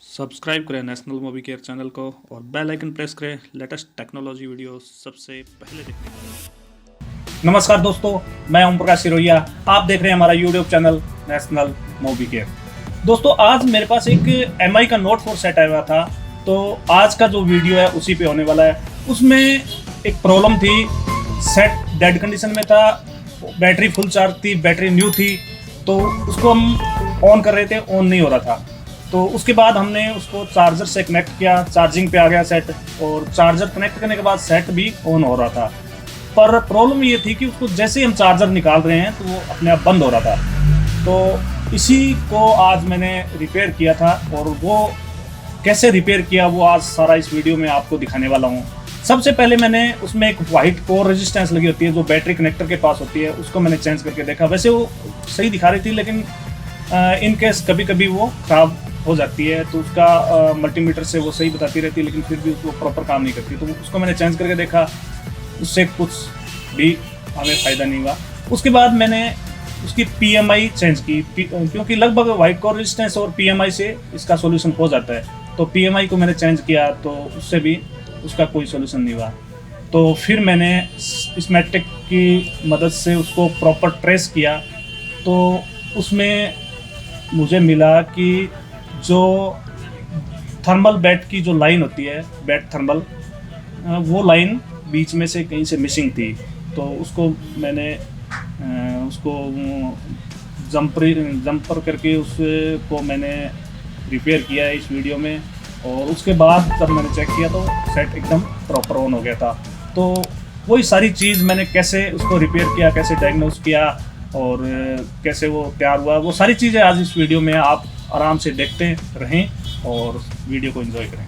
Subscribe करें national मोबी care channel को और बेल आइकन प्रेस करें लेटेस्ट टेक्नोलॉजी वीडियो सबसे पहले देखने के लिए। नमस्कार दोस्तों, मैं ओम प्रकाश सिरोहिया। आप देख रहे हैं हमारा यूट्यूब चैनल नेशनल मोबी केयर। दोस्तों, आज मेरे पास एक MI का Note 4 सेट आया हुआ था, तो आज का जो वीडियो है उसी पे होने वाला है। उसमें एक प्रॉब्लम थी, सेट डेड कंडीशन में था, बैटरी फुल चार्ज थी, बैटरी न्यू थी, तो उसको हम ऑन कर रहे थे, ऑन नहीं हो रहा था। तो उसके बाद हमने उसको चार्जर से कनेक्ट किया, चार्जिंग पे आ गया सेट, और चार्जर कनेक्ट करने के बाद सेट भी ऑन हो रहा था। पर प्रॉब्लम ये थी कि उसको जैसे ही हम चार्जर निकाल रहे हैं तो वो अपने आप बंद हो रहा था। तो इसी को आज मैंने रिपेयर किया था, और वो कैसे रिपेयर किया वो आज सारा इस वीडियो में आपको दिखाने वाला हूँ। सबसे पहले मैंने उसमें एक वाइट कोर रेजिस्टेंस लगी होती है जो बैटरी कनेक्टर के पास होती है, उसको मैंने चेंज करके देखा। वैसे वो सही दिखा रही थी, लेकिन इन केस कभी कभी वो खराब हो जाती है, तो उसका मल्टीमीटर से वो सही बताती रहती है, लेकिन फिर भी उसको प्रॉपर काम नहीं करती। तो उसको मैंने चेंज करके देखा, उससे कुछ भी हमें फ़ायदा नहीं हुआ। उसके बाद मैंने उसकी PMI चेंज की, क्योंकि लगभग वाइट कोर रेजिस्टेंस और PMI से इसका सोल्यूशन हो जाता है। तो PMI को मैंने चेंज किया, तो उससे भी उसका कोई सोल्यूशन नहीं हुआ। तो फिर मैंने स्मेटिक की मदद से उसको प्रॉपर ट्रेस किया, तो उसमें मुझे मिला कि जो थर्मल बैट की जो लाइन होती है, बैट थर्मल, वो लाइन बीच में से कहीं से मिसिंग थी। तो उसको मैंने उसको जंपर करके उसको मैंने रिपेयर किया है इस वीडियो में। और उसके बाद जब मैंने चेक किया तो सेट एकदम प्रॉपर ऑन हो गया था। तो वही सारी चीज़ मैंने कैसे उसको रिपेयर किया, कैसे डायग्नोस किया और कैसे वो तैयार हुआ, वो सारी चीज़ें आज इस वीडियो में आप आराम से देखते रहें और वीडियो को एंजॉय करें।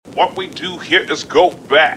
What we do here is go back.